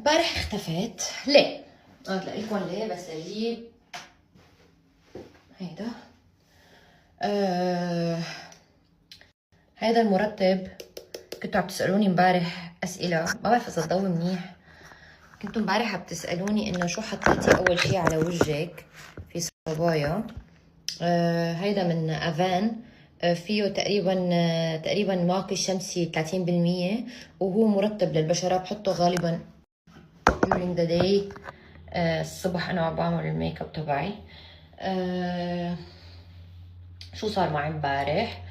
امبارح اختفيت. ليه؟ هتلاقي لكم ليه، بس اجيب هيدا. هيدا المرطب. كنتوا عم تسألوني امبارح أسئلة، ما بعرف إذا الضوء منيح. كنتوا امبارح عم تسألوني إنه شو حطيتي أول شي على وجهك في صبايا. هيدا من أفان. فيه تقريبا واقي شمسي 30%، وهو مرطب للبشرة. بحطه غالبا during the day. الصبح أنا عم بعمل الميك اب تبعي. شو صار معي امبارح؟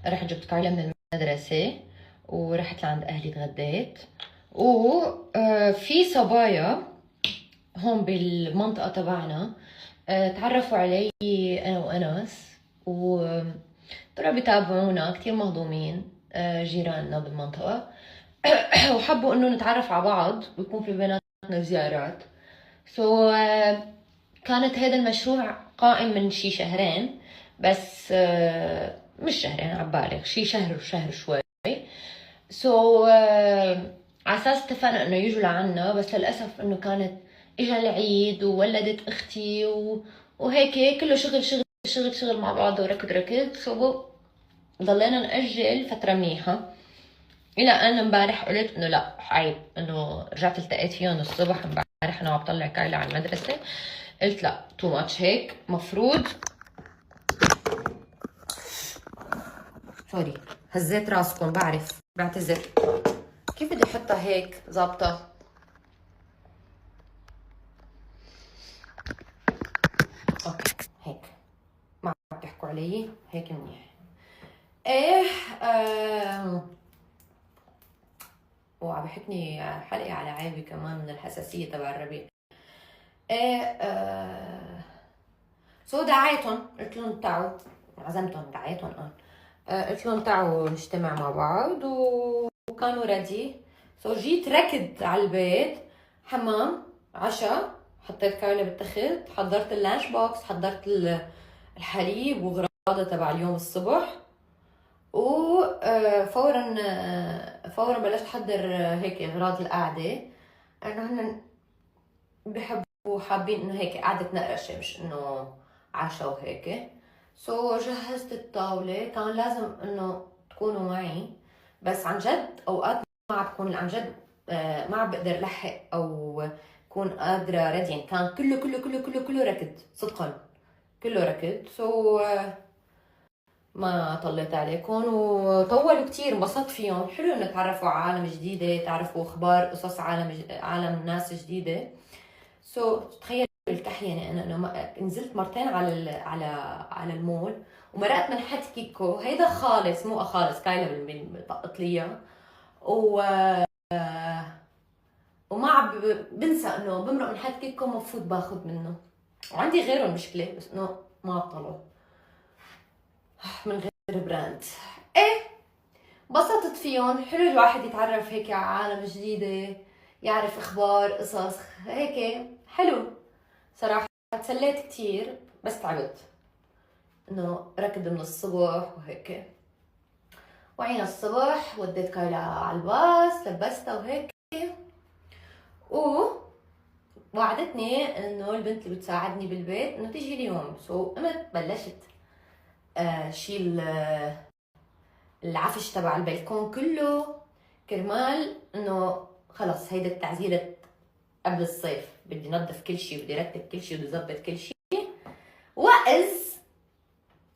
رحت جبت كايلا من المدرسة ورحت لعند أهلي تغديت. وفي صبايا هون بالمنطقة تبعنا تعرفوا علي أنا وأنس، وطلعوا بيتابعونا كتير مهضومين، جيراننا بالمنطقة. وحبوا إنه نتعرف على بعض ويكون في بيناتنا زيارات. كانت هذا المشروع قائم من شي شهرين، بس مش شهرين، عبالغ شي شهر شوي. على اساس اتفقنا انه يجوا لعنا، بس للاسف انه كانت اجا العيد وولدت اختي وهيك كله شغل شغل شغل شغل مع بعض وركض. ضلينا نأجل فترة منيحة، الى ان امبارح قلت انه لا عيب. انه رجعت التقيت فيهم الصبح امبارح، انا وعم بطلع كايلا على المدرسة. قلت لا، تو ماتش هيك. مفروض سوري هزيت راسكم، بعتذر. كيف بدي احطها هيك ظابطه؟ اوكي هيك ما عم تحكوا علي، هيك منيح. ايه وعم بحكني حلقي على عيبي كمان من الحساسيه تبع الربيع. ايه دعيتهم، قلت لهم تعوا، عزمتهم دعيتهم. قلت لهم تعوا نجتمع مع بعض وكانوا ريدي. جيت ركض على البيت، حمام، عشاء، حطيت كايلا بالتخت، حضرت اللانش بوكس، حضرت الحليب وغراضة تبع اليوم الصبح. وفورا فورا بلشت احضر هيك اغراض القعده، انه هن بحبوا حابين انه هيك قعده نقرشه، مش انه عشاء وهيك. جهزت الطاوله، كان لازم انه تكونوا معي، بس عن جد اوقات ما عم بكون عن جد، ما عم بقدر لحق او كون قادره ريدي. يعني كان كله ركض صدقا، كله ركض. ما طليت عليكم وطولوا كتير، انبسطت فيهم. حلو انه تعرفوا على عالم جديده، تعرفوا اخبار قصص عالم ناس جديده. تخيل الكحيانه انا انه نزلت مرتين على المول، ومرقت من حد كيكو. هيدا خالص، مو خالص، كايلا بطقت لي و وما عم بنسى انه بمرق من حد كيكو مفروض باخذ منه. وعندي غيره مشكله، بس انه ما طلعوا من غير براند. ايه انبسطت فيهم. حلو الواحد يتعرف هيك على عالم جديده، يعرف اخبار قصص هيك. حلو صراحه، تسليت كتير، بس تعبت انه ركض من الصبح وهيك. وعينا الصبح وديت كايلا على الباص، لبستها وهيك. ووعدتني انه البنت اللي بتساعدني بالبيت انه تيجي اليوم. قمت بلشت شيل العفش تبع البلكون كله، كرمال انه خلص هيدا التعزيرة قبل الصيف. بدي نظف كل شيء، بدي رتب كل شيء، بدي ظبط كل شيء. وإذ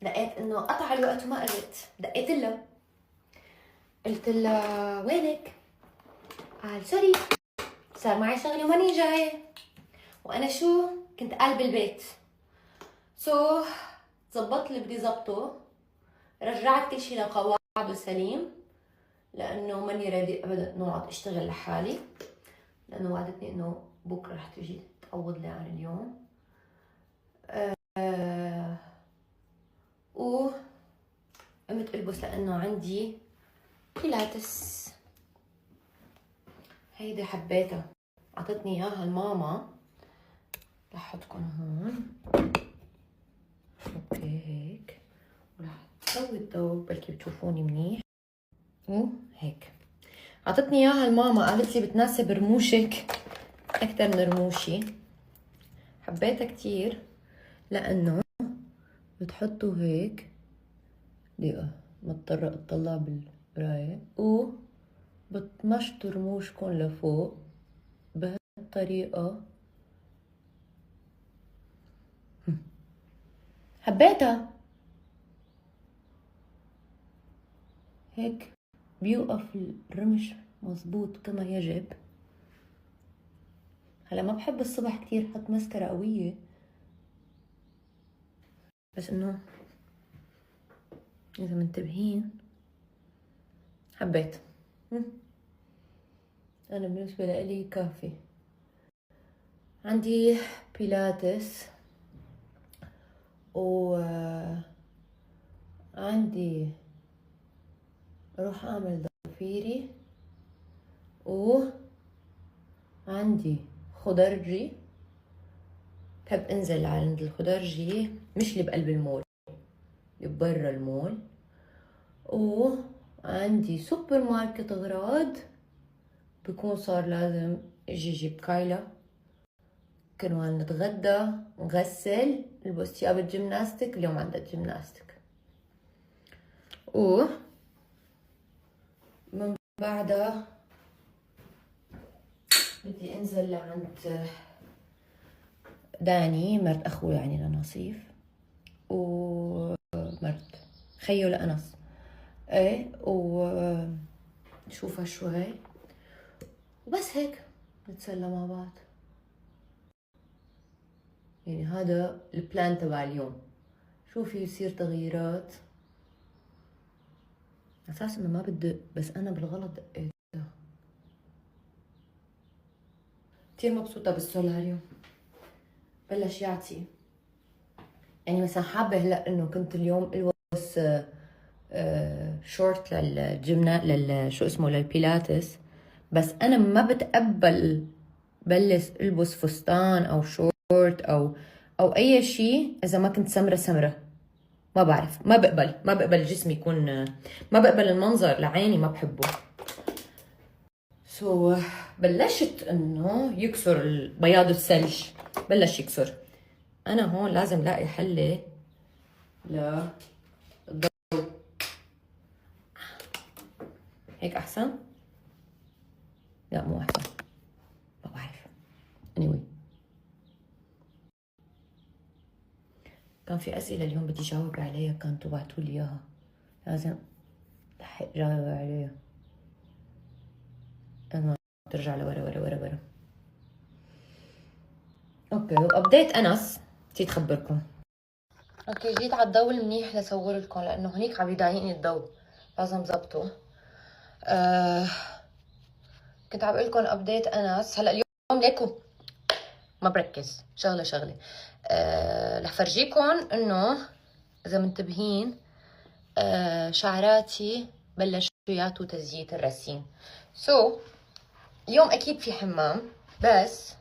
لقيت انه قطع الوقت وما اجت. دقيت لها، قلت لها وينك؟ قال سوري صار معي شغله وماني جايه. وانا شو كنت قلب البيت. زبطت اللي بدي زبطه، رجعت كل شيء لقواعده سليم، لانه ماني رادي ابدا نقعد اشتغل لحالي، لانه وعدتني انه بكره رح تجي تعوض لي عن اليوم. قمت البس لانه عندي بيلاتس. هيدي حبيتها، عطتني اياها الماما. رح احطكم هون. اوكي هيك، ورح اسوي الضوء بلكي بتشوفوني منيح. وهيك عطتني اياها الماما، قالت لي بتناسب رموشك اكتر نرموشي. حبيتها كتير لانه بتحطوا هيك دقيقة مضطرة اطلع بالمراية وبتمشطوا رموشكم لفوق بهالطريقة. حبيتها هيك بيوقف الرمش مزبوط كما يجب. هلا ما بحب الصبح كتير حط مسكرة قوية، بس انه اذا منتبهين حبيت. انا بالنسبة لي كافي. عندي بيلاتس عندي اروح اعمل ضفيري، وعندي خضرجي. بحب انزل عند الخضرجي، مش اللي بقلب المول، اللي برا المول. وعندي سوبر ماركت اغراض، بكون صار لازم اجي اجيب كايلا كرمال نتغدى نغسل نلبس ثياب الجيمناستيك. اليوم عندها جيمناستيك. من بعدها بدي انزل لعند داني مرت اخوي يعني لنصيف، ومرت خيو لأنس. ايه ونشوفها شوي وبس هيك نتسلى مع بعض. يعني هذا البلان تبع اليوم. شو في يصير تغييرات اساس انه ما بدق، بس انا بالغلط دقيت. كتير مبسوطة بالسولاريوم، بلش يعطي. يعني مثلا حابة هلا انه كنت اليوم البس شورت شو اسمه للبيلاتس، بس انا ما بتقبل البس فستان او شورت او اي شيء اذا ما كنت سمرة. ما بعرف، ما بقبل جسمي يكون، ما بقبل المنظر لعيني، ما بحبه. بلشت انه يكسر بياض الثلج، بلش يكسر. انا هون لازم لاقي حلة للضوء. هيك احسن؟ لا مو احسن، ما بعرف. anyway كان في اسئلة اليوم بدي جاوب عليها، كانوا بعتوا لي اياها، لازم لحق جاوب عليها. انا ترجع لورا ورا ورا ورا. اوكي، وابديت انس نسيت خبركم. اوكي جيت على الضوء المنيح لصور لكم، لانه هنيك عم يضايقني الضوء، لازم ظبطه. كنت عم بقول لكم ابديت انس. هلا اليوم ليكو ما بركز شغله رح فرجيكم انه اذا منتبهين شعراتي بلشوا يعطوا تزييت الرسيم. اليوم اكيد في حمام، بس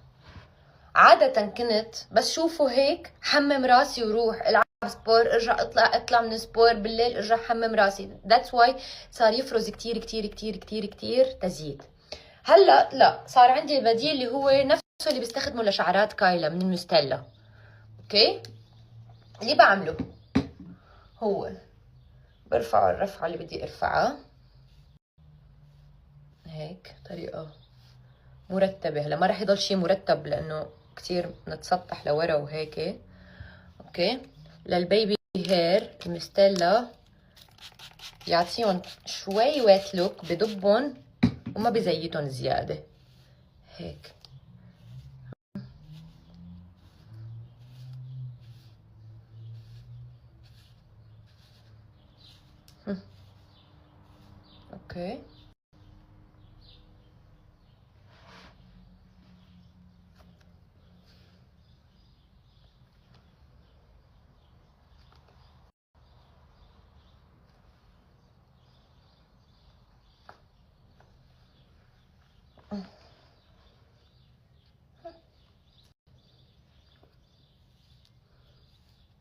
عادة كنت بس شوفوا هيك حمم راسي وروح العب سبور، ارجع اطلع من سبور بالليل، ارجع حمم راسي. ذاتس واي صار يفرز كتير كتير كتير كتير كتير تزييت. هلا لا، صار عندي البديل اللي هو نفسه اللي بيستخدمه لشعرات كايلا من المستيلا. اوكي، اللي بعمله هو برفع الرفعة اللي بدي ارفعها هيك طريقة مرتبة. هلا ما رح يضل شي مرتب لانه كتير نتسطح لورا وهيك. اوكي، للبيبي هير المستيلا بيعطيهم شوي ويت لوك، بدبن وما بزيتهم زيادة هيك. اوكي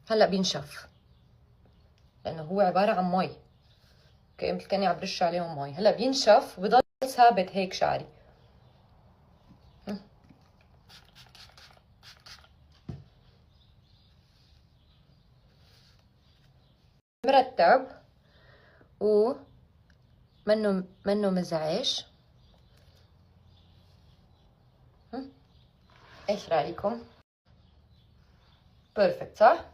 هلا بينشف لانه هو عبارة عن مي. اوكي، مثل كاني عم برش عليهم مي. هلا بينشف وبضل ثابت هيك شعري. مرتب و منه مزعج. ايش رايكم؟ بيرفكت صح؟